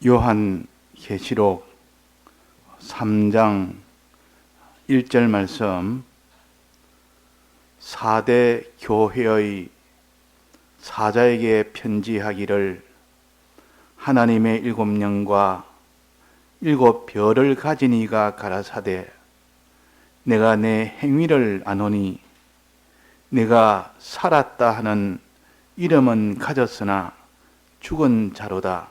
요한계시록 3장 1절 말씀, 4대 교회의 사자에게 편지하기를 하나님의 7영과 7별을 가진 이가 가라사대 내가 내 행위를 아노니 내가 살았다 하는 이름은 가졌으나 죽은 자로다.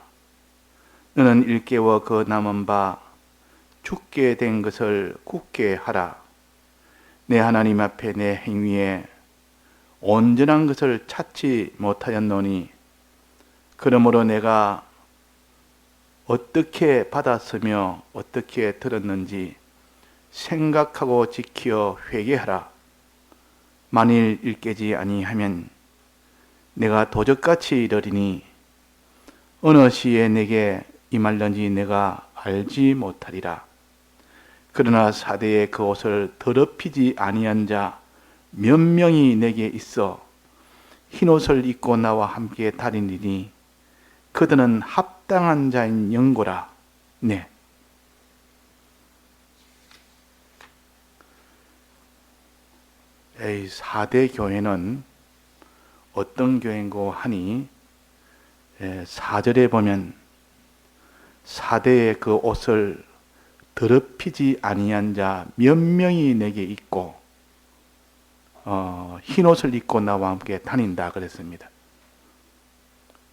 너는 일깨워 그 남은 바 죽게 된 것을 굳게 하라. 내 하나님 앞에 내 행위에 온전한 것을 찾지 못하였노니 그러므로 내가 어떻게 받았으며 어떻게 들었는지 생각하고 지키어 회개하라. 만일 일깨지 아니하면 내가 도적같이 이르리니 어느 시에 내게 임할는지 내가 알지 못하리라. 그러나 사대에 그 옷을 더럽히지 아니한 자 몇 명이 내게 있어 흰옷을 입고 나와 함께 다니니 그들은 합당한 자인 영고라. 네. 이 4대 교회는 어떤 교회인고 하니 4절에 보면 4대의 그 옷을 더럽히지 아니한 자 몇 명이 내게 있고 흰옷을 입고 나와 함께 다닌다 그랬습니다.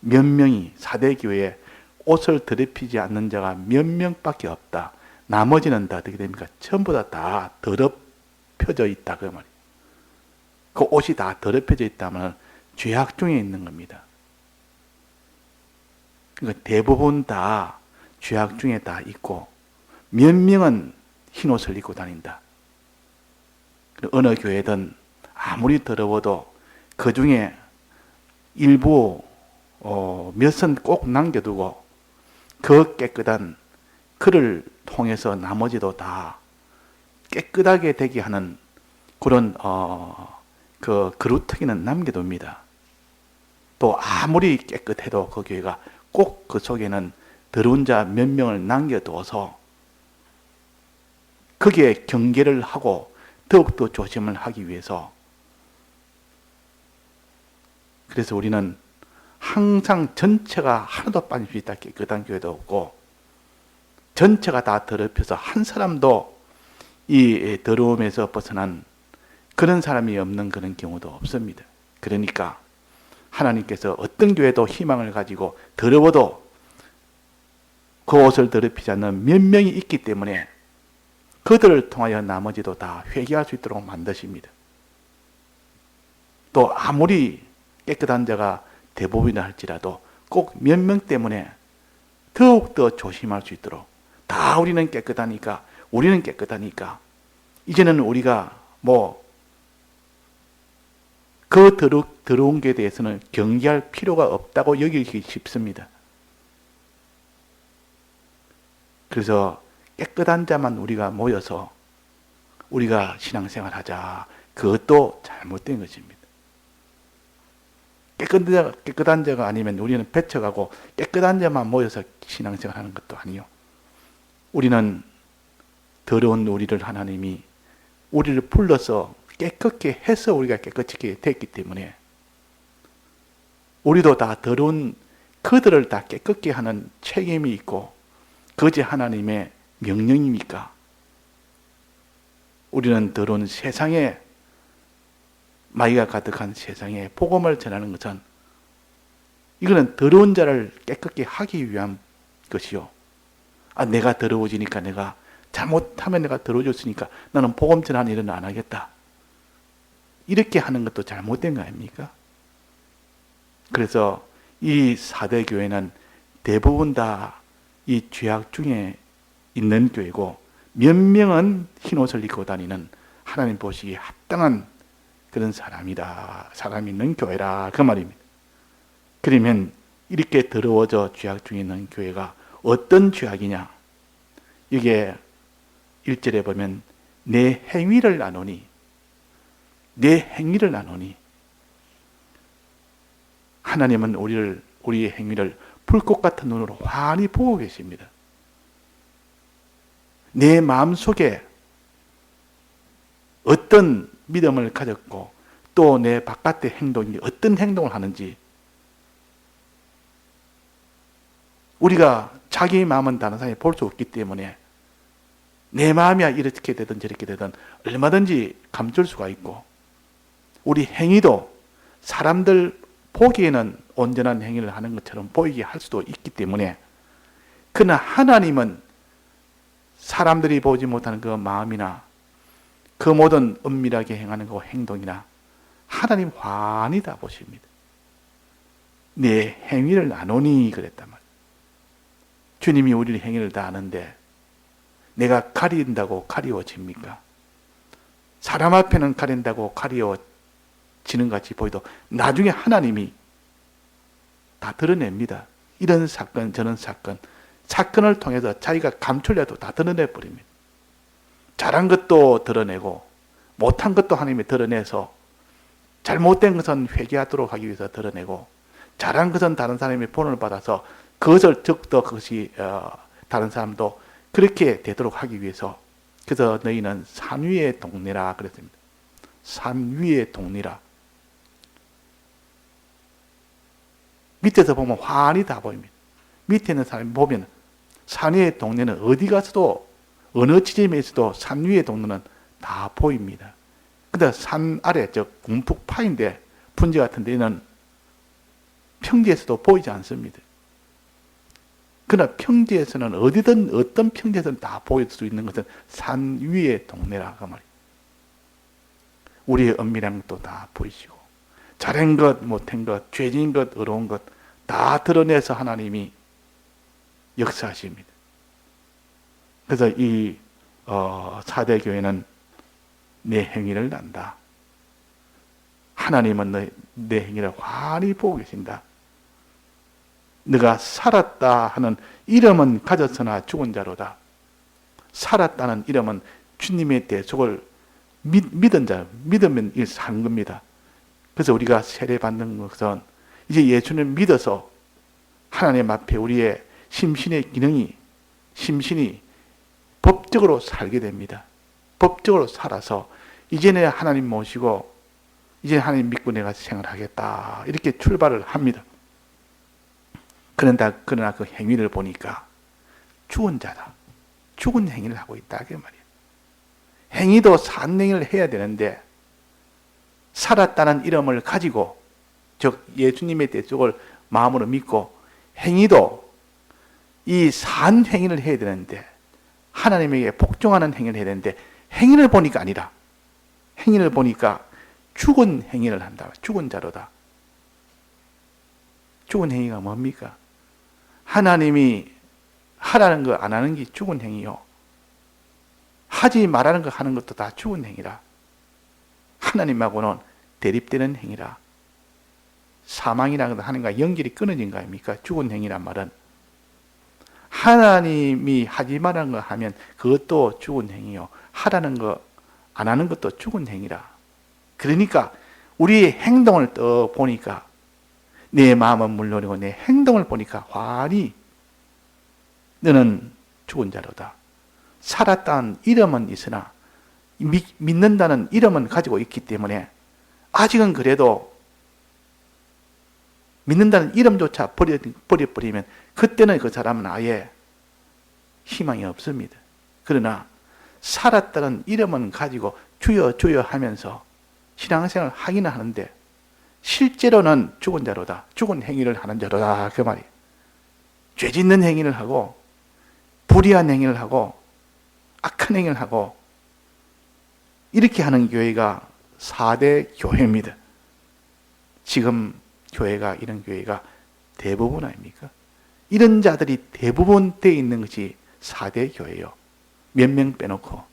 몇 명이 4대 교회에 옷을 더럽히지 않는 자가 몇 명밖에 없다. 나머지는 다 어떻게 됩니까? 전부 다 더럽혀져 있다 그 말이에요. 그 옷이 다 더럽혀져 있다면 죄악 중에 있는 겁니다. 그러니까 대부분 다 죄악 중에 다 있고 몇 명은 흰옷을 입고 다닌다. 어느 교회든 아무리 더러워도 그 중에 일부 몇은 꼭 남겨두고 그 깨끗한 그를 통해서 나머지도 다 깨끗하게 되게 하는 그런 그 그루터기는 남겨둡니다. 또 아무리 깨끗해도 그 교회가 꼭 그 속에는 더러운 자 몇 명을 남겨둬서 거기에 경계를 하고 더욱더 조심을 하기 위해서 그래서 우리는 항상 전체가 하나도 빠질 수 있다. 깨끗한 교회도 없고 전체가 다 더럽혀서 한 사람도 이 더러움에서 벗어난 그런 사람이 없는 그런 경우도 없습니다. 그러니까 하나님께서 어떤 교회도 희망을 가지고 더러워도 그 옷을 더럽히지 않는 몇 명이 있기 때문에 그들을 통하여 나머지도 다 회개할 수 있도록 만드십니다. 또 아무리 깨끗한 자가 대부분이라 할지라도 꼭 몇 명 때문에 더욱더 조심할 수 있도록 다 우리는 깨끗하니까 이제는 우리가 그 더러운 것에 대해서는 경계할 필요가 없다고 여기기 쉽습니다. 그래서 깨끗한 자만 우리가 모여서 우리가 신앙생활 하자. 그것도 잘못된 것입니다. 깨끗한 자가 아니면 우리는 배쳐가고 깨끗한 자만 모여서 신앙생활 하는 것도 아니요. 우리는 더러운 우리를 하나님이 우리를 불러서 깨끗게 해서 우리가 깨끗하게 됐기 때문에 우리도 다 더러운 그들을 다 깨끗게 하는 책임이 있고 그것이 하나님의 명령입니까? 우리는 더러운 세상에 마귀가 가득한 세상에 복음을 전하는 것은 이거는 더러운 자를 깨끗게 하기 위한 것이요. 내가 더러워지니까 내가 잘못하면 내가 더러워졌으니까 나는 복음 전하는 일은 안 하겠다. 이렇게 하는 것도 잘못된 거 아닙니까? 그래서 이 4대 교회는 대부분 다 이 죄악 중에 있는 교회고 몇 명은 흰옷을 입고 다니는 하나님 보시기에 합당한 그런 사람이 있는 교회라 그 말입니다. 그러면 이렇게 더러워져 죄악 중에 있는 교회가 어떤 죄악이냐? 이게 1절에 보면 내 행위를 아노니 하나님은 우리의 행위를 불꽃 같은 눈으로 환히 보고 계십니다. 내 마음속에 어떤 믿음을 가졌고 또 내 바깥의 행동이 어떤 행동을 하는지, 우리가 자기 마음은 다른 사람이 볼 수 없기 때문에 내 마음이야 이렇게 되든 저렇게 되든 얼마든지 감출 수가 있고, 우리 행위도 사람들 보기에는 온전한 행위를 하는 것처럼 보이게 할 수도 있기 때문에, 그러나 하나님은 사람들이 보지 못하는 그 마음이나 그 모든 은밀하게 행하는 그 행동이나 하나님 환히 다 보십니다. 내 행위를 아노니 그랬단 말이에요. 주님이 우리 행위를 다 아는데 내가 가린다고 가리워집니까? 사람 앞에는 가린다고 가리워지는 같이 보이도 나중에 하나님이 다 드러냅니다. 이런 사건 저런 사건을 통해서 자기가 감추려도 다 드러내버립니다. 잘한 것도 드러내고 못한 것도 하나님이 드러내서, 잘못된 것은 회개하도록 하기 위해서 드러내고, 잘한 것은 다른 사람의 본을 받아서 그것을 적더 그것이 다른 사람도 그렇게 되도록 하기 위해서. 그래서 너희는 산 위의 동네라 그랬습니다. 산 위의 동네라. 밑에서 보면 환히 다 보입니다. 밑에 있는 사람이 보면 산 위의 동네는 어디 가서도 어느 지점에 있어도 산 위의 동네는 다 보입니다. 근데 산 아래 저 궁풍파인데 분지 같은 데는 평지에서도 보이지 않습니다. 그러나 평지에서는 어디든 어떤 평지에서는 다 보일 수 있는 것은 산 위의 동네라 그 말이에요. 우리의 은밀한 것도 다 보이시고, 잘한 것, 못한 것, 죄진 것, 어려운 것 다 드러내서 하나님이 역사하십니다. 그래서 이 사대교회는 내 행위를 난다. 하나님은 내 행위를 환히 보고 계신다. 네가 살았다 하는 이름은 가졌으나 죽은 자로다. 살았다는 이름은 주님의 대속을 믿은 자, 믿으면 사는 겁니다. 그래서 우리가 세례받는 것은 이제 예수를 믿어서 하나님 앞에 우리의 심신의 기능이, 심신이 법적으로 살게 됩니다. 법적으로 살아서 이제는 하나님 모시고 이제 하나님 믿고 내가 생활하겠다 이렇게 출발을 합니다. 그러나 그 행위를 보니까 죽은 자다. 죽은 행위를 하고 있다 그 말이에요. 행위도 산 행위를 해야 되는데 살았다는 이름을 가지고, 즉 예수님의 대속을 마음으로 믿고 행위도 이 산 행위를 해야 되는데, 하나님에게 복종하는 행위를 해야 되는데 행위를 보니까 아니라, 행위를 보니까 죽은 행위를 한다. 죽은 자로다. 죽은 행위가 뭡니까? 하나님이 하라는 거 안 하는 게 죽은 행위요. 하지 말라는 거 하는 것도 다 죽은 행위라. 하나님하고는 대립되는 행위라. 사망이라는 거 하는 거 연결이 끊어진 거 아닙니까? 죽은 행위란 말은. 하나님이 하지 말라는 거 하면 그것도 죽은 행위요. 하라는 거 안 하는 것도 죽은 행위라. 그러니까 우리의 행동을 또 보니까, 내 마음은 물론이고 내 행동을 보니까 환히 너는 죽은 자로다. 살았다는 이름은 있으나 믿는다는 이름은 가지고 있기 때문에 아직은 그래도 믿는다는 이름조차 버려버리면 그때는 그 사람은 아예 희망이 없습니다. 그러나 살았다는 이름은 가지고 주여 주여 하면서 신앙생활을 하기는 하는데 실제로는 죽은 자로다. 죽은 행위를 하는 자로다 그 말이에요. 죄 짓는 행위를 하고 불의한 행위를 하고 악한 행위를 하고 이렇게 하는 교회가 4대 교회입니다. 지금 교회가, 이런 교회가 대부분 아닙니까? 이런 자들이 대부분 되어 있는 것이 4대 교회예요. 몇 명 빼놓고.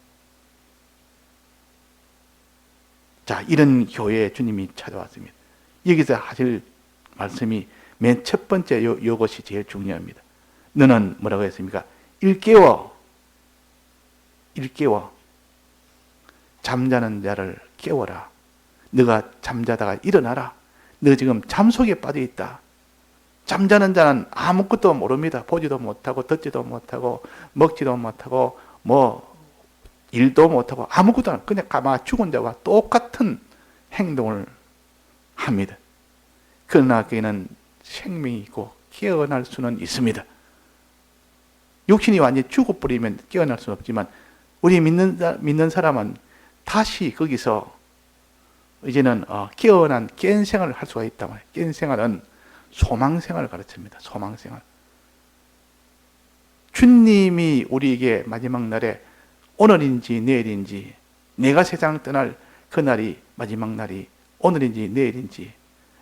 자, 이런 교회에 주님이 찾아왔습니다. 여기서 하실 말씀이 맨 첫 번째 요것이 제일 중요합니다. 너는 뭐라고 했습니까? 일깨워. 잠자는 자를 깨워라. 너가 잠자다가 일어나라. 너 지금 잠 속에 빠져 있다. 잠자는 자는 아무것도 모릅니다. 보지도 못하고 듣지도 못하고 먹지도 못하고 뭐 일도 못하고 아무것도 안 하고 그냥 가만 죽은 자와 똑같은 행동을 합니다. 그러나 그에는 생명이 있고 깨어날 수는 있습니다. 육신이 완전히 죽어버리면 깨어날 수는 없지만 우리 믿는 사람은 다시 거기서 이제는 깬 생활을 할 수가 있단 말이에요. 깬 생활은 소망 생활을 가르칩니다. 소망 생활. 주님이 우리에게 마지막 날에 오늘인지 내일인지 내가 세상 떠날 그날이 마지막 날이 오늘인지 내일인지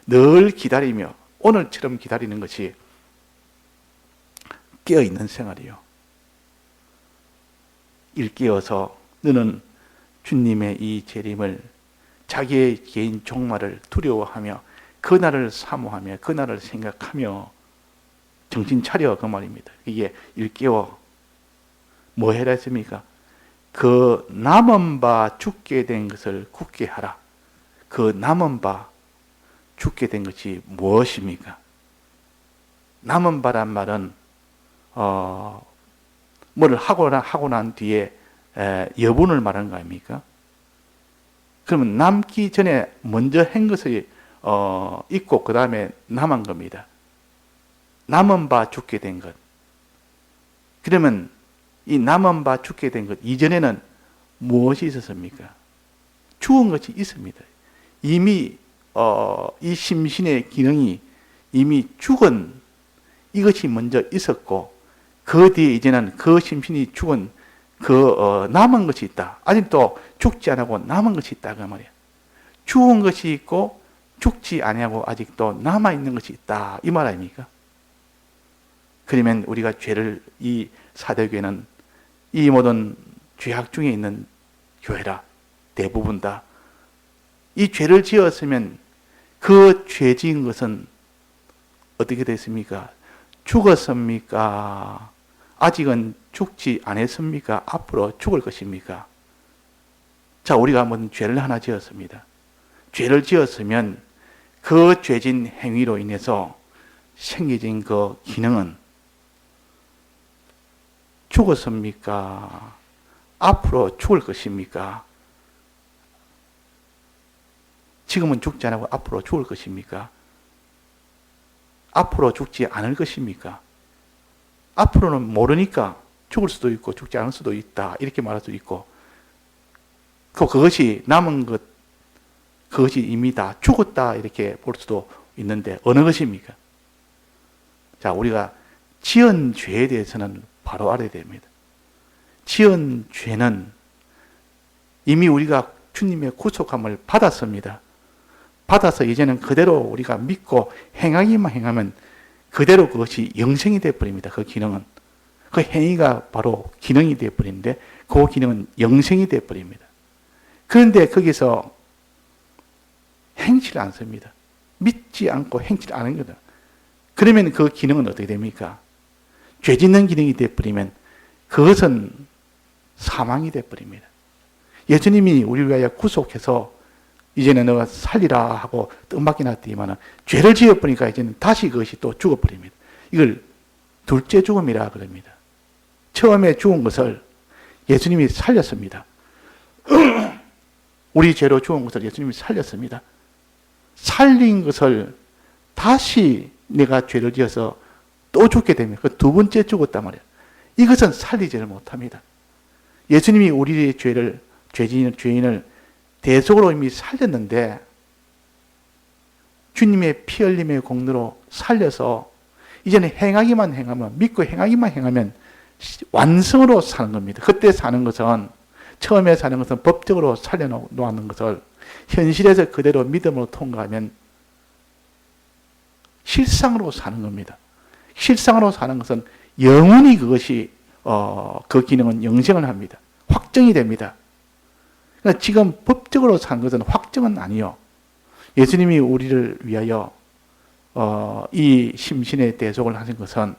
늘 기다리며 오늘처럼 기다리는 것이 깨어있는 생활이요. 일깨어서 너는 주님의 이 재림을 자기의 개인 종말을 두려워하며 그날을 사모하며 그날을 생각하며 정신 차려 그 말입니다. 이게 일깨워 뭐 해라 했습니까? 그 남은 바 죽게 된 것을 굳게 하라. 그 남은 바 죽게 된 것이 무엇입니까? 남은 바란 말은 뭐를 하고 난 뒤에 여분을 말하는 거 아닙니까? 그러면 남기 전에 먼저 한 것이 있고 그 다음에 남은 겁니다. 남은 바 죽게 된 것. 그러면 이 남은 바 죽게 된 것 이전에는 무엇이 있었습니까? 죽은 것이 있습니다. 이미 이 심신의 기능이 이미 죽은 이것이 먼저 있었고 그 뒤에 이제는 그 심신이 죽은 남은 것이 있다. 아직도 죽지 않고 남은 것이 있다 그 말이야. 죽은 것이 있고 죽지 아니하고 아직도 남아 있는 것이 있다 이 말 아닙니까? 그러면 우리가 죄를 이 사대교회는 이 모든 죄악 중에 있는 교회라 대부분 다 이 죄를 지었으면 그 죄 지은 것은 어떻게 됐습니까? 죽었습니까? 아직은 죽지 않았습니까? 앞으로 죽을 것입니까? 자, 우리가 한번 죄를 하나 지었습니다. 죄를 지었으면 그 죄진 행위로 인해서 생겨진 그 기능은 죽었습니까? 앞으로 죽을 것입니까? 지금은 죽지 않고 앞으로 죽을 것입니까? 앞으로 죽지 않을 것입니까? 앞으로는 모르니까 죽을 수도 있고 죽지 않을 수도 있다 이렇게 말할 수도 있고 그것이 남은 것 그것이 이미 다 죽었다 이렇게 볼 수도 있는데 어느 것입니까? 자, 우리가 지은 죄에 대해서는 바로 알아야 됩니다. 지은 죄는 이미 우리가 주님의 구속함을 받았습니다. 받아서 이제는 그대로 우리가 믿고 행하기만 행하면 그대로 그것이 영생이 되어버립니다. 그 기능은. 그 행위가 바로 기능이 되어버리는데 그 기능은 영생이 되어버립니다. 그런데 거기서 행치를 않습니다. 믿지 않고 행치를 안 하는 거다. 그러면 그 기능은 어떻게 됩니까? 죄 짓는 기능이 되어버리면 그것은 사망이 되어버립니다. 예수님이 우리를 위하여 구속해서 이제는 너가 살리라 하고 뜻밖이 났더니만 죄를 지어버리니까 이제는 다시 그것이 또 죽어버립니다. 이걸 둘째 죽음이라 그럽니다. 처음에 죽은 것을 예수님이 살렸습니다. 우리 죄로 죽은 것을 예수님이 살렸습니다. 살린 것을 다시 내가 죄를 지어서 또 죽게 되면 그 두 번째 죽었단 말이에요. 이것은 살리지를 못합니다. 예수님이 우리의 죄인을 대속으로 이미 살렸는데 주님의 피 흘림의 공로로 살려서 이제는 행하기만 행하면 믿고 행하기만 행하면 완성으로 사는 겁니다. 그때 사는 것은 처음에 사는 것은 법적으로 살려놓는 것을 현실에서 그대로 믿음으로 통과하면 실상으로 사는 겁니다. 실상으로 사는 것은 영원히 그것이 그 기능은 영생을 합니다. 확정이 됩니다. 그러니까 지금 법적으로 산 것은 확정은 아니요. 예수님이 우리를 위하여 이 심신의 대속을 하신 것은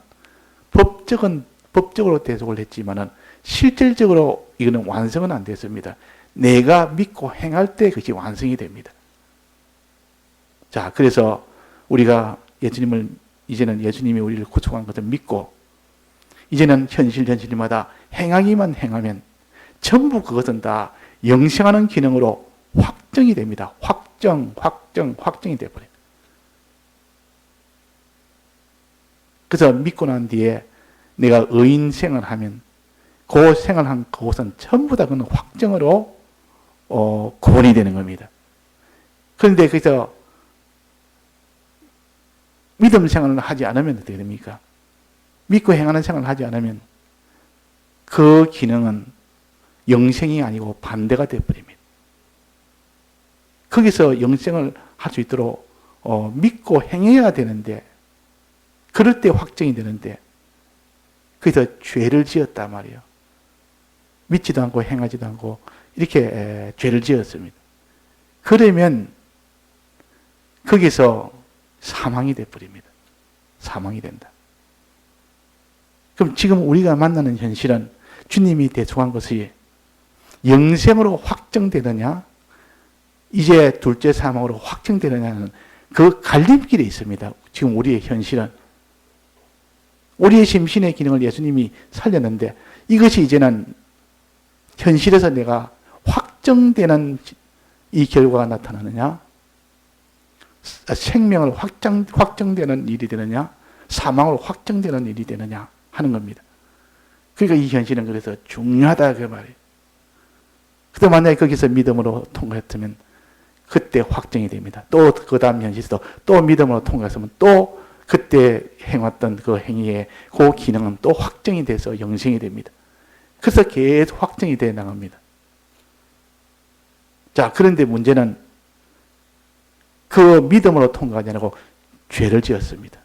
법적으로 대속을 했지만은 실질적으로 이거는 완성은 안 됐습니다. 내가 믿고 행할 때 그것이 완성이 됩니다. 자, 그래서 우리가 예수님을 이제는 예수님이 우리를 구속한 것을 믿고 이제는 현실마다 행하기만 행하면 전부 그것은 다 영생하는 기능으로 확정이 됩니다. 확정이 되어버려요. 그래서 믿고 난 뒤에 내가 의인 생활하면 그 생활한 그것은 전부 다 그는 확정으로 구원이 되는 겁니다. 그런데 그래서 믿음 생활을 하지 않으면 어떻게 됩니까? 믿고 행하는 생활을 하지 않으면 그 기능은 영생이 아니고 반대가 되어버립니다. 거기서 영생을 할 수 있도록 믿고 행해야 되는데 그럴 때 확정이 되는데 거기서 죄를 지었단 말이에요. 믿지도 않고 행하지도 않고 이렇게 죄를 지었습니다. 그러면 거기서 사망이 되어버립니다. 사망이 된다. 그럼 지금 우리가 만나는 현실은 주님이 대속한 것이 영생으로 확정되느냐 이제 둘째 사망으로 확정되느냐는 그 갈림길에 있습니다. 지금 우리의 현실은 우리의 심신의 기능을 예수님이 살렸는데 이것이 이제는 현실에서 내가 확정되는 이 결과가 나타나느냐 생명을 확정되는 일이 되느냐 사망으로 확정되는 일이 되느냐 하는 겁니다. 그러니까 이 현실은 그래서 중요하다 그 말이에요. 그때 만약에 거기서 믿음으로 통과했으면 그때 확정이 됩니다. 또 그 다음 현실에서 또 믿음으로 통과했으면 또 그때 행했던 그 행위의 그 기능은 또 확정이 돼서 영생이 됩니다. 그래서 계속 확정이 돼 나갑니다. 자, 그런데 문제는 그 믿음으로 통과하지 않고 죄를 지었습니다.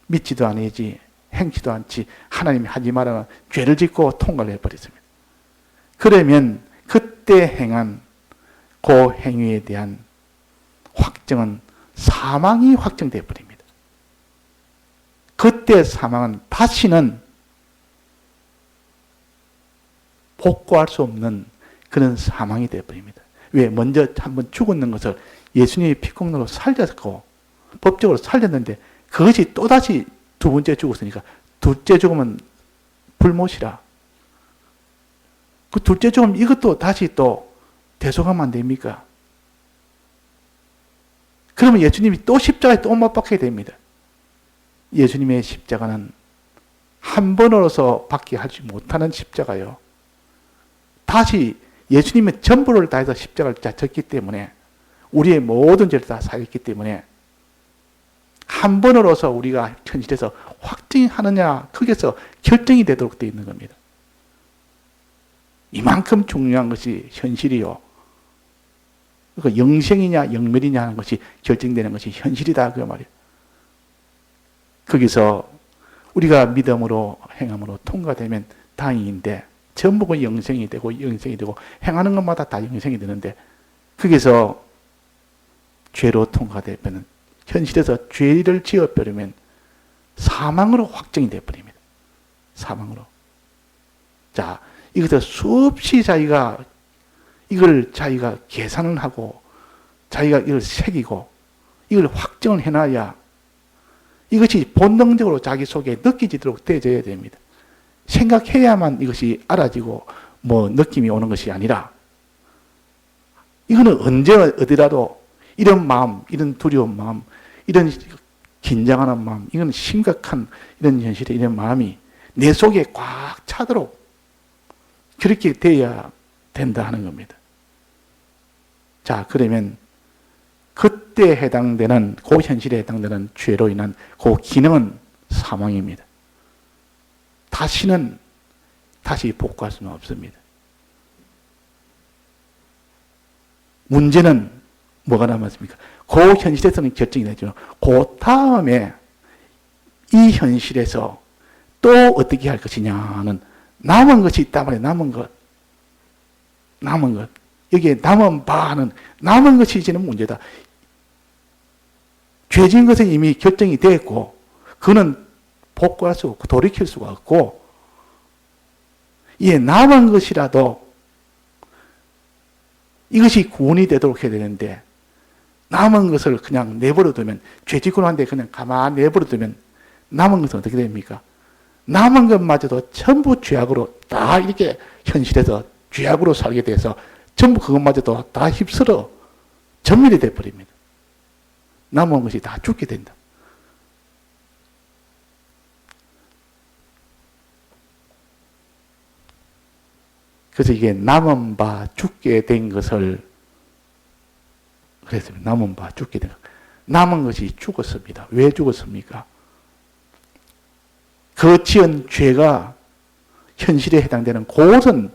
믿지도 않지, 행치도 않지, 하나님이 하지 말라는 죄를 짓고 통과를 해버렸습니다. 그러면 그때 행한 그 행위에 대한 확정은 사망이 확정되어 버립니다. 그때 사망은 다시는 복구할 수 없는 그런 사망이 되어 버립니다. 왜? 먼저 한번 죽었는 것을 예수님이 피공로로 살렸고 법적으로 살렸는데 그것이 또다시 두 번째 죽었으니까 둘째 죽으면 불못이라. 그 둘째 죽으면 이것도 다시 또 대속하면 안 됩니까? 그러면 예수님이 또 십자가에 또 못 박게 됩니다. 예수님의 십자가는 한 번으로서 받게 하지 못하는 십자가요. 다시 예수님의 전부를 다해서 십자가를 졌기 때문에 우리의 모든 죄를 다 사했기 때문에 한 번으로서 우리가 현실에서 확증하느냐 거기서 결정이 되도록 되어 있는 겁니다. 이만큼 중요한 것이 현실이요. 그러니까 영생이냐 영멸이냐 하는 것이 결정되는 것이 현실이다 그 말이에요. 거기서 우리가 믿음으로 행함으로 통과되면 다행인데 전부가 영생이 되고 행하는 것마다 다 영생이 되는데 거기서 죄로 통과되면 현실에서 죄를 지어버리면 사망으로 확정이 되어버립니다. 사망으로. 자, 이것을 수없이 자기가 계산을 하고 자기가 이걸 새기고 이걸 확정을 해놔야 이것이 본능적으로 자기 속에 느껴지도록 되어져야 됩니다. 생각해야만 이것이 알아지고 느낌이 오는 것이 아니라 이거는 언제 어디라도 이런 마음, 이런 두려운 마음, 이런 긴장하는 마음, 이건 심각한 이런 현실의 이런 마음이 내 속에 꽉 차도록 그렇게 돼야 된다 하는 겁니다. 자, 그러면 그때 해당되는 그 현실에 해당되는 죄로 인한 그 기능은 사망입니다. 다시 복구할 수는 없습니다. 문제는 뭐가 남았습니까? 그 현실에서는 결정이 되죠. 그 다음에 이 현실에서 또 어떻게 할 것이냐는 남은 것이 있단 말이에요. 남은 것. 여기에 남은 바는 남은 것이 이제는 문제다. 죄진 것은 이미 결정이 됐고 그는 복구할 수 없고 돌이킬 수가 없고 이 남은 것이라도 이것이 구원이 되도록 해야 되는데 남은 것을 그냥 내버려 두면 죄짓고 난데 그냥 가만히 내버려 두면 남은 것은 어떻게 됩니까? 남은 것마저도 전부 죄악으로 다 이렇게 현실에서 죄악으로 살게 돼서 전부 그것마저도 다 휩쓸어 전멸이 돼버립니다. 남은 것이 다 죽게 된다. 그래서 이게 남은 바 죽게 된 것을 그랬습니다. 남은 바 죽게 된 것. 남은 것이 죽었습니다. 왜 죽었습니까? 그 지은 죄가 현실에 해당되는 그것은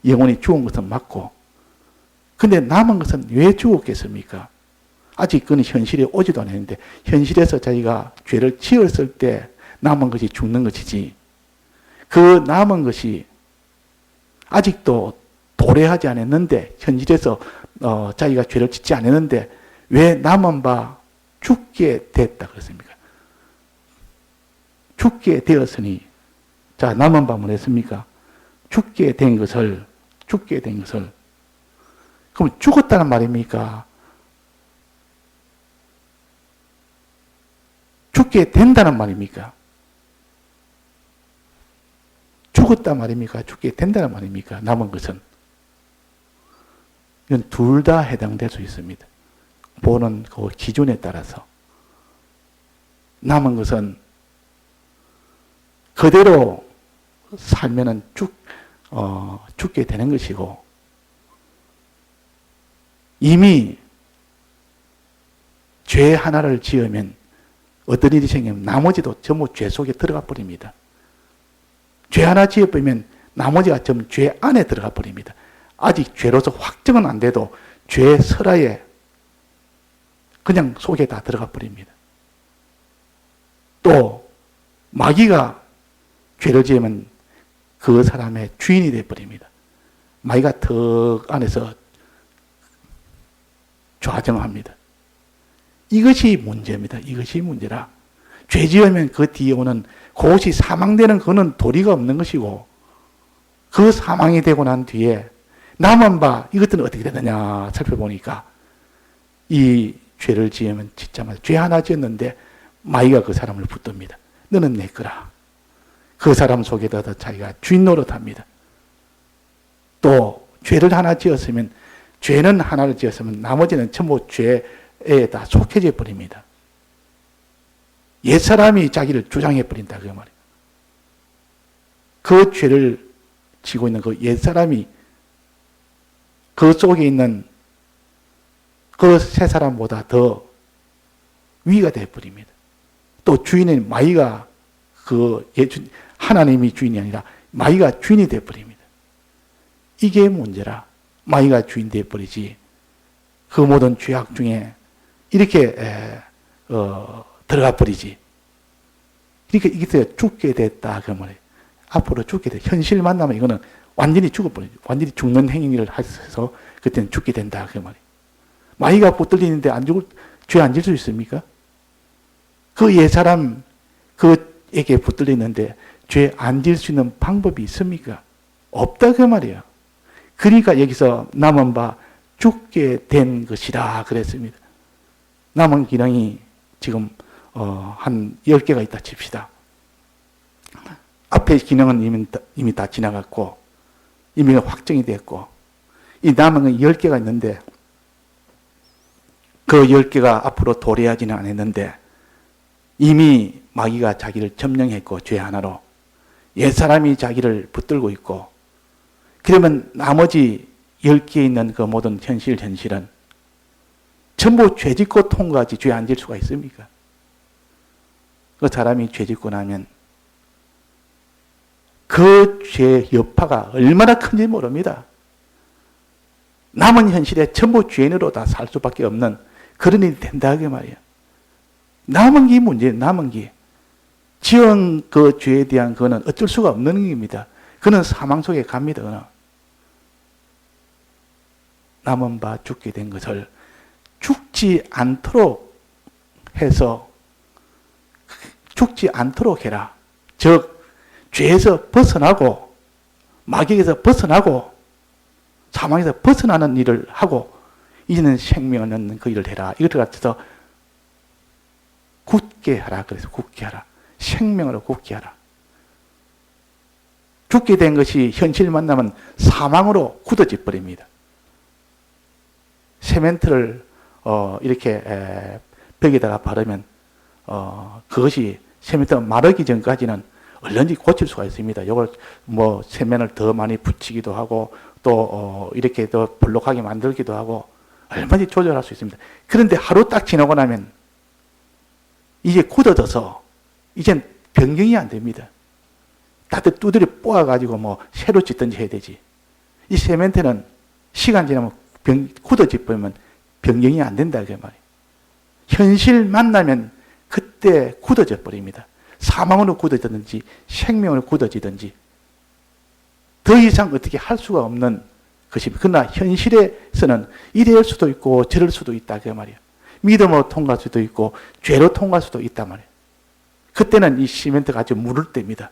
영원히 죽은 것은 맞고, 근데 남은 것은 왜 죽었겠습니까? 아직 그는 현실에 오지도 않았는데, 현실에서 자기가 죄를 지었을 때 남은 것이 죽는 것이지, 그 남은 것이 아직도 도래하지 않았는데, 현실에서 자기가 죄를 짓지 않았는데 왜 남은 바 죽게 됐다 그랬습니까? 죽게 되었으니, 자, 남은 바 뭐랬습니까? 죽게 된 것을, 그럼 죽었다는 말입니까? 죽게 된다는 말입니까? 죽었다 말입니까? 죽게 된다는 말입니까? 남은 것은. 이건 둘 다 해당될 수 있습니다. 보는 그 기준에 따라서. 남은 것은 그대로 살면은 죽게 되는 것이고, 이미 죄 하나를 지으면 어떤 일이 생기면 나머지도 전부 죄 속에 들어가 버립니다. 죄 하나 지어버리면 나머지가 전부 죄 안에 들어가 버립니다. 아직 죄로서 확정은 안 돼도 죄 설하에 그냥 속에 다 들어가 버립니다. 또 마귀가 죄를 지으면 그 사람의 주인이 돼 버립니다. 마귀가 턱 안에서 좌정합니다. 이것이 문제입니다. 이것이 문제라. 죄 지으면 그 뒤에 오는 그것이 사망되는 그는 도리가 없는 것이고, 그 사망이 되고 난 뒤에 남은 바 이것들은 어떻게 되느냐 살펴보니까, 이 죄를 지으면 짓자마자 죄 하나 지었는데 마귀가 그 사람을 붙듭니다. 너는 내 거라. 그 사람 속에다 자기가 주인 노릇합니다. 또 죄를 하나 지었으면, 죄는 하나를 지었으면 나머지는 전부 죄에 다 속해져 버립니다. 옛사람이 자기를 주장해 버린다 그 말이에요. 그 죄를 지고 있는 그 옛사람이 그 속에 있는 그 새 사람보다 더 위가 되어 버립니다. 또 주인은 마귀가 하나님이 주인이 아니라 마귀가 주인이 되어 버립니다. 이게 문제라. 마귀가 주인 되어 버리지, 그 모든 죄악 중에 이렇게 들어가 버리지. 그러니까 이게 죽게 됐다 그 말이에요. 앞으로 죽게 돼. 현실 만나면 이거는 완전히 죽어버리죠. 완전히 죽는 행위를 해서 그때는 죽게 된다 그 말이에요. 마귀가 붙들리는데 죄 안 질 수 있습니까? 그 옛사람 그에게 붙들리는데 죄 안 질 수 있는 방법이 있습니까? 없다 그 말이에요. 그러니까 여기서 남은 바 죽게 된 것이라 그랬습니다. 남은 기능이 지금 한 10개가 있다 칩시다. 앞에 기능은 이미 다 지나갔고, 이미 확정이 됐고, 이 남은 건 10개가 있는데, 그 10개가 앞으로 도래하지는 않았는데, 이미 마귀가 자기를 점령했고, 죄 하나로 옛사람이 자기를 붙들고 있고, 그러면 나머지 10개에 있는 그 모든 현실은 전부 죄 짓고 통과하지 죄 안 질 수가 있습니까? 그 사람이 죄 짓고 나면 그 죄의 여파가 얼마나 큰지 모릅니다. 남은 현실에 전부 죄인으로 다 살 수밖에 없는 그런 일이 된다 그 말이에요. 남은 게 문제예요. 남은 게. 지은 그 죄에 대한 그거는 어쩔 수가 없는 겁니다. 그는 사망 속에 갑니다. 그는. 남은 바 죽게 된 것을 죽지 않도록 해서, 죽지 않도록 해라. 즉 죄에서 벗어나고, 마귀에서 벗어나고, 사망에서 벗어나는 일을 하고, 이제는 생명을 얻는 그 일을 해라. 이것을 갖춰서 굳게 하라. 그래서 굳게 하라. 생명으로 굳게 하라. 죽게 된 것이 현실 만나면 사망으로 굳어져 버립니다. 세멘트를 이렇게 벽에다가 바르면 그것이 세멘트가 마르기 전까지는 얼른지 고칠 수가 있습니다. 이걸 뭐 세면을 더 많이 붙이기도 하고 또 이렇게 더 볼록하게 만들기도 하고 얼마든지 조절할 수 있습니다. 그런데 하루 딱 지나고 나면 이제 굳어져서 이젠 변경이 안 됩니다. 다들 두드려 뽑아가지고 뭐 새로 짓든지 해야 되지. 이 세멘트는 시간 지나면 굳어져 버리면 변경이 안 된다 그 말이에요. 현실 만나면 그때 굳어져 버립니다. 사망으로 굳어지든지 생명으로 굳어지든지 더 이상 어떻게 할 수가 없는 것입니다. 그러나 현실에서는 이럴 수도 있고 저럴 수도 있다 그 말이에요. 믿음으로 통과할 수도 있고 죄로 통과할 수도 있단 말이에요. 그때는 이 시멘트가 아주 무를 때입니다.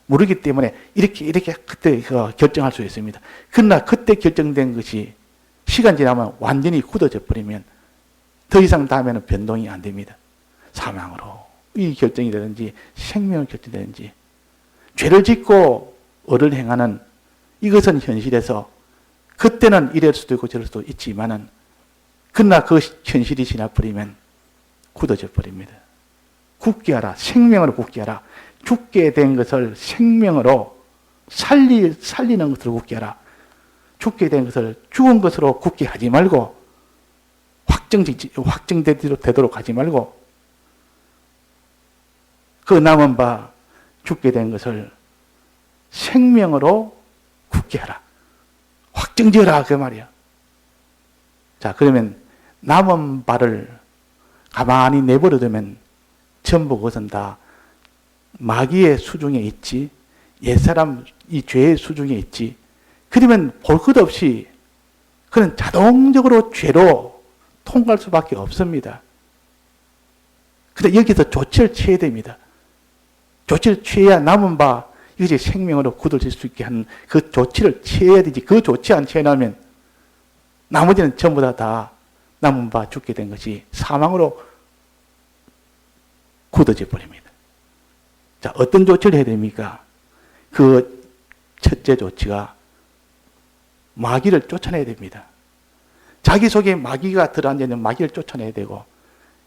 무르기 때문에 이렇게 그때 결정할 수 있습니다. 그러나 그때 결정된 것이 시간 지나면 완전히 굳어져 버리면 더 이상 다음에는 변동이 안 됩니다. 사망으로 이 결정이 되든지 생명을 결정되든지 죄를 짓고恶을 행하는 이것은 현실에서 그때는 이럴 수도 있고 저럴 수도 있지만은 그러나 그 현실이 지나버리면 굳어져 버립니다. 굳게 하라. 생명으로 굳게 하라. 죽게 된 것을 생명으로 살리는 것으로 굳게 하라. 죽게 된 것을 죽은 것으로 굳게 하지 말고 확정되도록 하지 말고 그 남은 바 죽게 된 것을 생명으로 굳게 하라. 확정지어라 그 말이야. 자, 그러면 남은 바를 가만히 내버려두면 전부 그것은 다 마귀의 수중에 있지, 옛사람 이 죄의 수중에 있지. 그러면 볼 것 없이 그는 자동적으로 죄로 통과할 수밖에 없습니다. 그런데 여기서 조치를 취해야 됩니다. 조치를 취해야 남은 바 이것이 생명으로 굳어질 수 있게 하는 그 조치를 취해야 되지. 그 조치 안 취해나면 나머지는 전부 다 남은 바 죽게 된 것이 사망으로 굳어져 버립니다. 자, 어떤 조치를 해야 됩니까? 그 첫째 조치가 마귀를 쫓아내야 됩니다. 자기 속에 마귀가 들어앉아있는 마귀를 쫓아내야 되고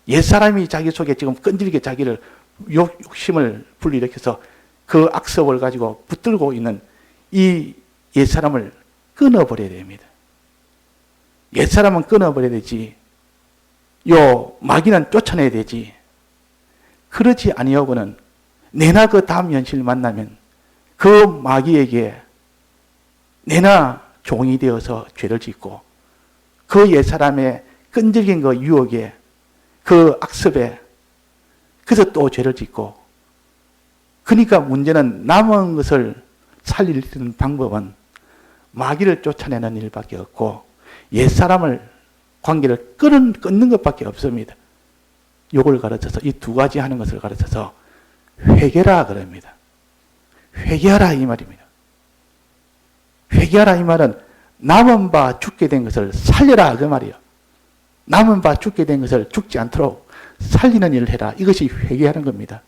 옛사람이 자기 속에 지금 끈질기게 자기를 욕심을 불러일으켜서 그 악습을 가지고 붙들고 있는 이 옛사람을 끊어버려야 됩니다. 옛사람은 끊어버려야 되지 요 마귀는 쫓아내야 되지. 그렇지 아니하고는 내나 그 다음 현실 만나면 그 마귀에게 내나 종이 되어서 죄를 짓고 그 옛사람의 끈질긴 그 유혹에 그 악습에 그래서 또 죄를 짓고 그러니까 문제는 남은 것을 살리는 방법은 마귀를 쫓아내는 일밖에 없고 옛사람을 관계를 끊는 것밖에 없습니다. 요걸 가르쳐서 이 두 가지 하는 것을 가르쳐서 회개라 그럽니다. 회개하라 이 말입니다. 회개하라 이 말은 남은 바 죽게 된 것을 살려라 그 말이에요. 남은 바 죽게 된 것을 죽지 않도록 살리는 일을 해라. 이것이 회개하는 겁니다.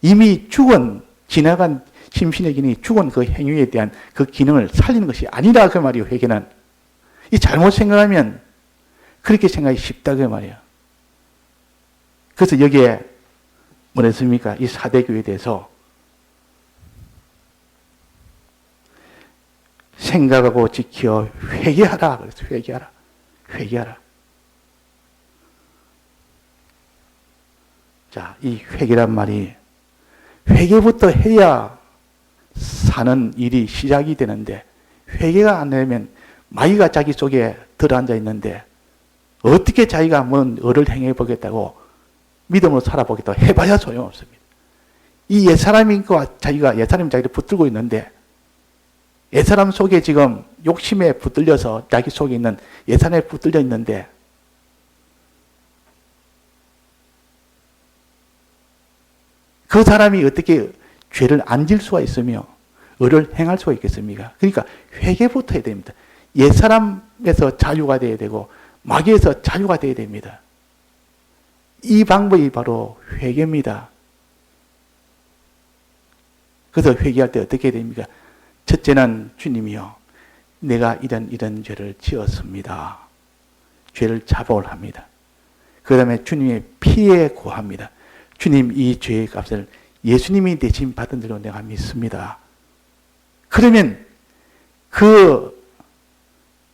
이미 죽은 지나간 심신의 기능이 죽은 그 행위에 대한 그 기능을 살리는 것이 아니라 그 말이에요. 회개는. 이 잘못 생각하면 그렇게 생각이 쉽다 그 말이에요. 그래서 여기에 뭐랬습니까? 이 사대교회에 대해서 생각하고 지켜 회개하라 그래서 회개하라. 회개하라. 자, 이 회개란 말이 회개부터 해야 사는 일이 시작이 되는데 회개가 안 되면 마귀가 자기 속에 들어앉아 있는데 어떻게 자기가 뭔 을을 행해 보겠다고 믿음으로 살아보겠다고 해봐야 소용없습니다. 이 옛사람과 자기가 옛사람이 자기를 붙들고 있는데 옛사람 속에 지금 욕심에 붙들려서 자기 속에 있는 옛사람에 붙들려 있는데 그 사람이 어떻게 죄를 안 질 수가 있으며 을을 행할 수가 있겠습니까? 그러니까 회개부터 해야 됩니다. 옛사람에서 자유가 되어야 되고 마귀에서 자유가 되어야 됩니다. 이 방법이 바로 회개입니다. 그래서 회개할 때 어떻게 됩니까? 첫째는 주님이요, 내가 이런 죄를 지었습니다. 죄를 자복을 합니다. 그 다음에 주님의 피에 구합니다. 주님, 이 죄의 값을 예수님이 대신 받은 대로 내가 믿습니다. 그러면 그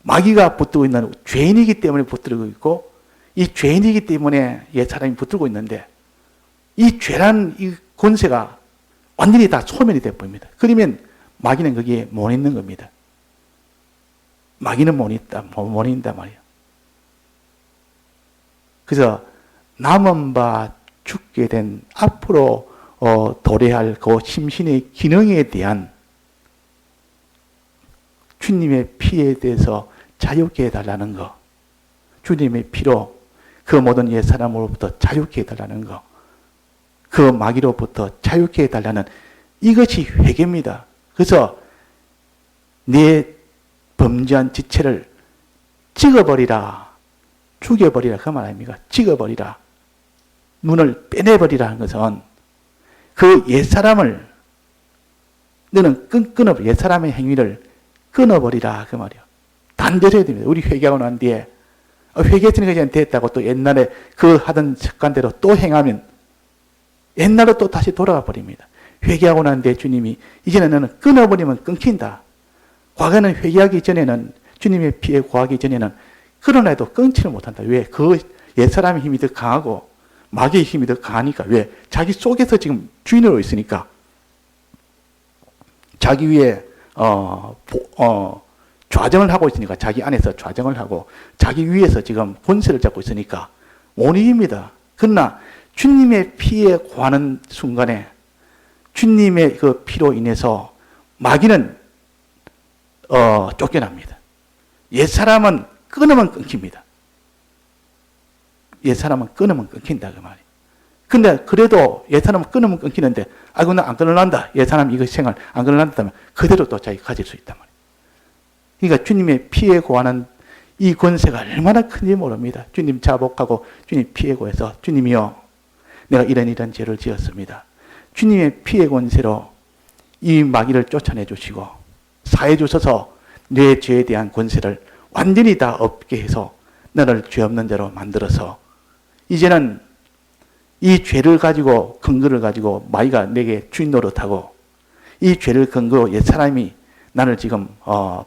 마귀가 붙들고 있는 죄인이기 때문에 붙들고 있고, 이 죄인이기 때문에 옛사람이 붙들고 있는데, 이 죄란 이 권세가 완전히 다 소멸이 되어 버립니다. 그러면 마귀는 거기에 못 있는 겁니다. 마귀는 못 있단 말이에요. 그래서 남은 바 죽게 된 앞으로 도래할 그 심신의 기능에 대한 주님의 피에 대해서 자유케 해달라는 거, 주님의 피로 그 모든 옛사람으로부터 자유케 해달라는 거, 그 마귀로부터 자유케 해달라는, 이것이 회개입니다. 그래서 내 범죄한 지체를 찍어버리라, 죽여버리라, 그 말 아닙니까? 찍어버리라, 눈을 빼내버리라 하는 것은 그 옛사람을 너는 끊어버려, 옛사람의 행위를 끊어버리라, 그 말이에요. 단절해야 됩니다. 우리 회개하고 난 뒤에 회개했으니까 이제 됐다고 또 옛날에 그 하던 습관대로 또 행하면 옛날로 또 다시 돌아가 버립니다. 회개하고 난 뒤에 주님이 이제는 너는 끊어버리면 끊긴다. 과거에는 회개하기 전에는, 주님의 피에 구하기 전에는 그러나 해도 끊지를 못한다. 왜? 그 옛사람의 힘이 더 강하고 마귀의 힘이 더 강하니까. 왜? 자기 속에서 지금 주인으로 있으니까. 자기 위에 좌정을 하고 있으니까, 자기 안에서 좌정을 하고 자기 위에서 지금 권세를 잡고 있으니까 못 이깁니다. 그러나 주님의 피에 구하는 순간에 주님의 그 피로 인해서 마귀는 쫓겨납니다. 옛사람은 끊으면 끊깁니다. 옛사람은 끊으면 끊긴다, 그 말이에요. 근데 그래도 옛사람은 끊으면 끊기는데, 아이고 나 안 끊어난다, 옛사람 이거 생활 안 끊어난다면 그대로 또 자기 가질 수 있단 말이에요. 그러니까 주님의 피에 구하는 이 권세가 얼마나 큰지 모릅니다. 주님 자복하고 주님 피에 구해서, 주님이요, 내가 이런 죄를 지었습니다. 주님의 피의 권세로 이 마귀를 쫓아내 주시고 사해 주셔서 내 죄에 대한 권세를 완전히 다 없게 해서 너를 죄 없는 자로 만들어서, 이제는 이 죄를 가지고, 근거를 가지고 마귀가 내게 주인 노릇하고, 이 죄를 근거로 옛사람이 나를 지금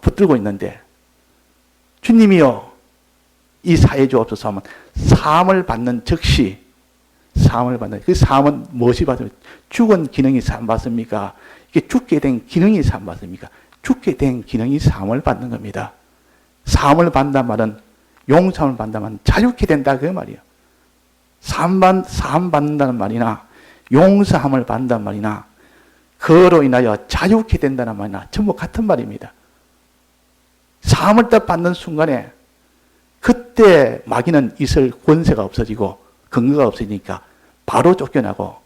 붙들고 있는데, 주님이요, 이 사해 주옵소서 하면 사함을 받는 즉시, 사함을 받는, 그 사함은 무엇이 받습니까? 죽은 기능이 사함 받습니까? 이게 죽게 된 기능이 사함 받습니까? 죽게 된 기능이 사함을 받는 겁니다. 사함을 받는다는 말은, 용서함을 받는다는 말은 자유케 된다, 그 말이에요. 사함 받는다는 말이나 용서함을 받는다는 말이나 그로 인하여 자유케 된다는 말이나 전부 같은 말입니다. 사함을 딱 받는 순간에 그때 마귀는 있을 권세가 없어지고 근거가 없으니까 바로 쫓겨나고,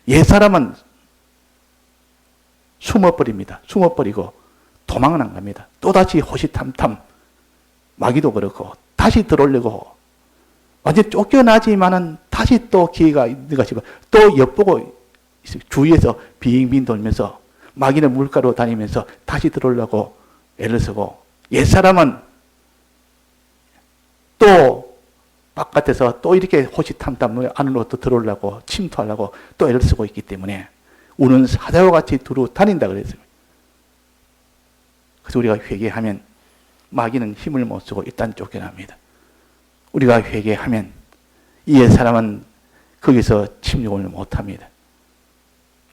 옛사람은 숨어버립니다. 숨어버리고 도망은 안 갑니다. 또다시 호시탐탐, 마귀도 그렇고 다시 들어오려고 완전 쫓겨나지만은 다시 또 기회가 있는 것이고 또 엿보고 주위에서 빙빙 돌면서 마귀는 물가로 다니면서 다시 들어오려고 애를 쓰고, 옛사람은 또 바깥에서 또 이렇게 호시탐탐 안으로 또 들어오려고 침투하려고 또 애를 쓰고 있기 때문에 우는 사자와 같이 두루 다닌다 그랬습니다. 그래서 우리가 회개하면 마귀는 힘을 못 쓰고 일단 쫓겨납니다. 우리가 회개하면 이 옛사람은 거기서 침묵을 못합니다.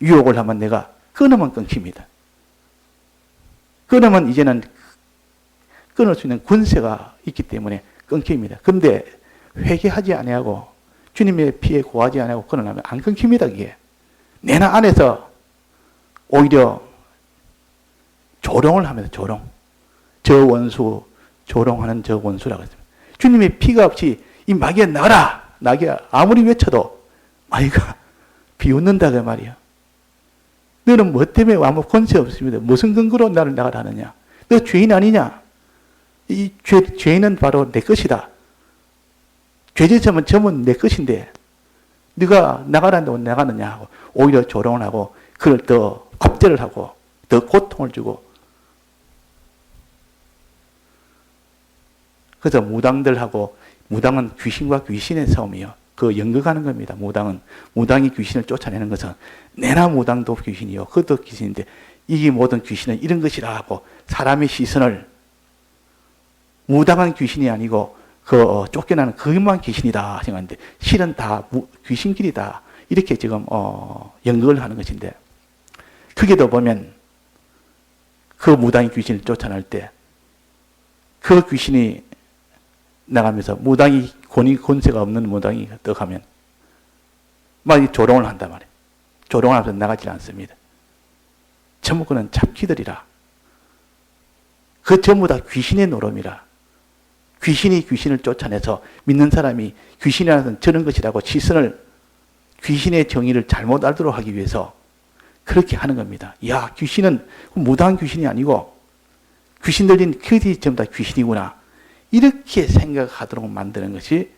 유혹을 하면 내가 끊으면 끊깁니다. 끊으면 이제는 끊을 수 있는 권세가 있기 때문에 끊깁니다. 그런데 회개하지 아니하고 주님의 피에 구하지 아니하고 끊으려면 안 끊깁니다. 이게 내 안에서 오히려 조롱을 하면서, 조롱, 저 원수, 조롱하는 저 원수라고 했습니다. 주님의 피가 없이 이 마귀야 나가라, 나귀야 아무리 외쳐도 마귀가 비웃는다 그 말이야. 너는 뭐 때문에 아무 권세 없습니다. 무슨 근거로 나를 나가라 하느냐? 너 죄인 아니냐? 이 죄인은 바로 내 것이다. 죄짓으면 전부 내 것인데 네가 나가라는데 왜 나가느냐 하고 오히려 조롱을 하고 그걸 더 압제를 하고 더 고통을 주고, 그래서 무당은 귀신과 귀신의 싸움이요. 그 연극하는 겁니다. 무당이 귀신을 쫓아내는 것은 내나 무당도 귀신이요. 그것도 귀신인데 이게 모든 귀신은 이런 것이라 하고 사람의 시선을 무당은 귀신이 아니고 쫓겨나는 그것만 귀신이다 생각하는데 실은 다 귀신길이다. 이렇게 지금 연극을 하는 것인데, 그게도 보면 그 무당이 귀신을 쫓아낼 때 그 귀신이 나가면서 무당이 권세가 없는 무당이 떠가면 막 조롱을 한단 말이에요. 조롱을 하면서 나가지 않습니다. 전부 그는 잡기들이라. 그 전부 다 귀신의 노름이라. 귀신이 귀신을 쫓아내서 믿는 사람이 귀신이라는 것은 저런 것이라고 시선을, 귀신의 정의를 잘못 알도록 하기 위해서 그렇게 하는 겁니다. 야, 귀신은 무당한 귀신이 아니고 귀신 들린 그들이 전부 다 귀신이구나. 이렇게 생각하도록 만드는 것이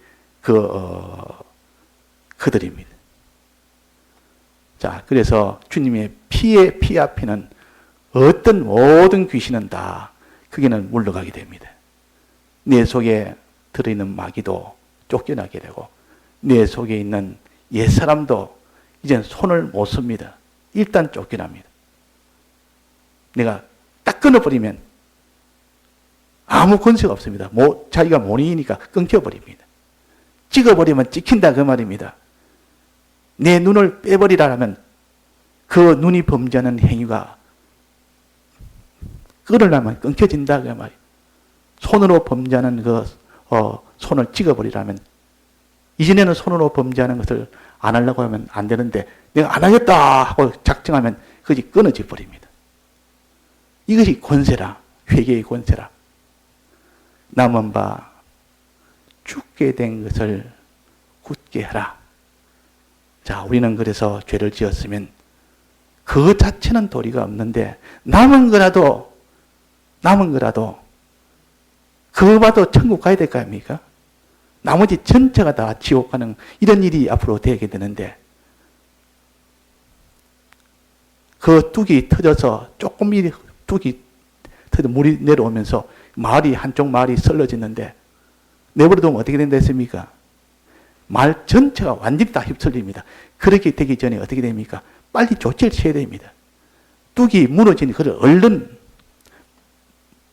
그들입니다. 자, 그래서 주님의 피 앞에는 어떤 모든 귀신은 다 그게는 물러가게 됩니다. 내 속에 들어있는 마귀도 쫓겨나게 되고, 내 속에 있는 옛사람도 이제는 손을 못 씁니다. 일단 쫓겨납니다. 내가 딱 끊어버리면 아무 권세가 없습니다. 자기가 모니니까 끊겨버립니다. 찍어버리면 찍힌다 그 말입니다. 내 눈을 빼버리라 하면 그 눈이 범죄하는 행위가 끊으려면 끊겨진다 그 말이에요. 손으로 범죄하는 손을 찍어버리라면, 이전에는 손으로 범죄하는 것을 안 하려고 하면 안 되는데 내가 안 하겠다 하고 작정하면 그것이 끊어져 버립니다. 이것이 권세라. 회개의 권세라. 남은 바 죽게 된 것을 굳게 하라. 자, 우리는 그래서 죄를 지었으면 그 자체는 도리가 없는데 남은 거라도 그거 봐도 천국 가야 될 거 아닙니까? 나머지 전체가 다 지옥 가는 이런 일이 앞으로 되게 되는데, 그 뚝이 터져서 뚝이 터져 물이 내려오면서 한쪽 마을이 썰러지는데 내버려두면 어떻게 된다 했습니까? 마을 전체가 완전히 다 휩쓸립니다. 그렇게 되기 전에 어떻게 됩니까? 빨리 조치를 취해야 됩니다. 뚝이 무너지니 그걸 얼른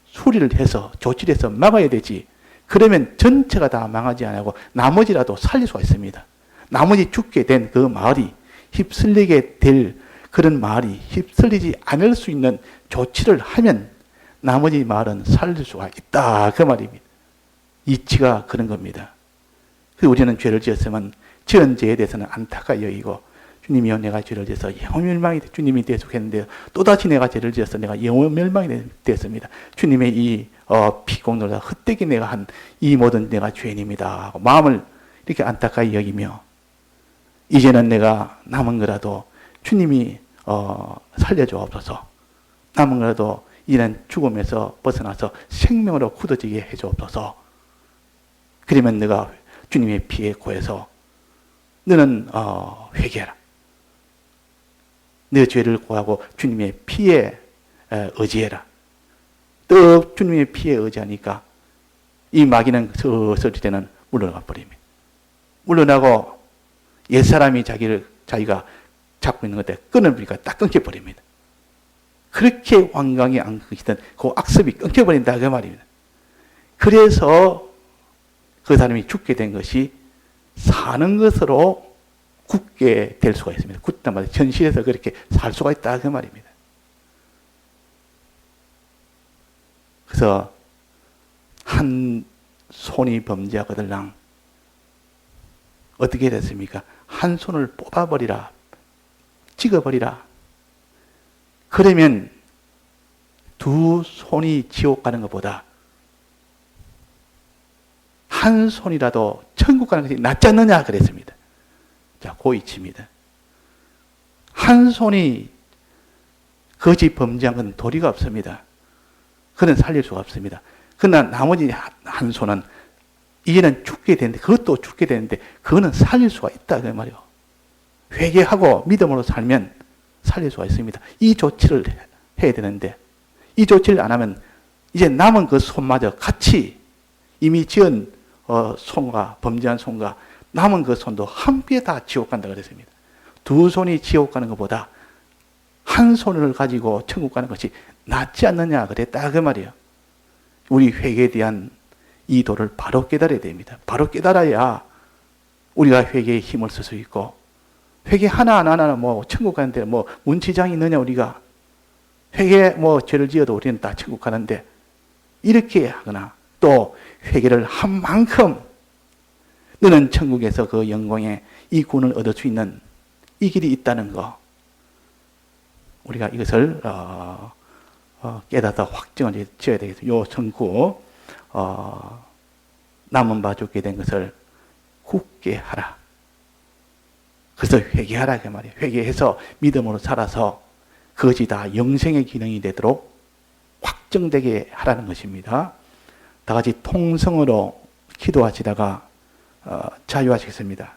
수리를 해서 조치를 해서 막아야 되지. 그러면 전체가 다 망하지 않고 나머지라도 살릴 수가 있습니다. 나머지 죽게 된 그 마을이, 휩쓸리게 될 그런 마을이 휩쓸리지 않을 수 있는 조치를 하면 나머지 마을은 살릴 수가 있다 그 말입니다. 이치가 그런 겁니다. 그래서 우리는 죄를 지었으면 지은 죄에 대해서는 안타까이 여기고, 주님이여 내가 죄를 지어서 영원 멸망이 주님이 되었겠는데 또다시 내가 죄를 지어서 내가 영원 멸망이 되었습니다. 주님의 이 피공로다 헛되게 내가 한 이 모든 내가 죄인입니다 하고 마음을 이렇게 안타까이 여기며, 이제는 내가 남은 거라도 주님이 살려주옵소서. 남은 거라도 이제는 죽음에서 벗어나서 생명으로 굳어지게 해주옵소서. 그러면 내가 주님의 피에 고해서 너는 회개하라. 내 죄를 고하고 주님의 피에 의지해라. 또 주님의 피에 의지하니까 이 마귀는 서서히 때는 물러나 버립니다. 물러나고 옛사람이 자기가 잡고 있는 것에 끊어버리니까 딱 끊겨버립니다. 그렇게 완강히 안 끊기던 그 악습이 끊겨버린다 그 말입니다. 그래서 그 사람이 죽게 된 것이 사는 것으로 굳게 될 수가 있습니다. 굳단 말이에요. 현실에서 그렇게 살 수가 있다 그 말입니다. 그래서 한 손이 범죄하거들랑 어떻게 됐습니까? 한 손을 뽑아버리라. 찍어버리라. 그러면 두 손이 지옥 가는 것보다 한 손이라도 천국 가는 것이 낫지 않느냐 그랬습니다. 자, 고이치입니다. 한 손이 거짓 범죄한 건 도리가 없습니다. 그는 살릴 수가 없습니다. 그러나 나머지 한 손은 이제는 죽게 되는데, 그것도 죽게 되는데 그거는 살릴 수가 있다 그 말이에요. 회개하고 믿음으로 살면 살릴 수가 있습니다. 이 조치를 해야 되는데 이 조치를 안 하면 이제 남은 그 손마저 같이 이미 지은 손과 범죄한 손과 남은 그 손도 함께 다 지옥 간다 그랬습니다. 두 손이 지옥 가는 것보다 한 손을 가지고 천국 가는 것이 낫지 않느냐 그랬다 그 말이에요. 우리 회개에 대한 이 도를 바로 깨달아야 됩니다. 바로 깨달아야 우리가 회개에 힘을 쓸 수 있고, 회개 하나하나는 뭐 천국 가는데 뭐 문치장이 있느냐 우리가. 회개 뭐 죄를 지어도 우리는 다 천국 가는데, 이렇게 하거나 또 회개를 한 만큼 너는 천국에서 그 영광의 이 구원을 얻을 수 있는 이 길이 있다는 거, 우리가 이것을 깨닫아 확정을 지어야 되겠습니다. 요 전구 남은 바 죽게 된 것을 굳게 하라. 그래서 회개하라 그 말이에요. 회개해서 믿음으로 살아서 그것이 다 영생의 기능이 되도록 확정되게 하라는 것입니다. 다 같이 통성으로 기도하시다가 자유하시겠습니다.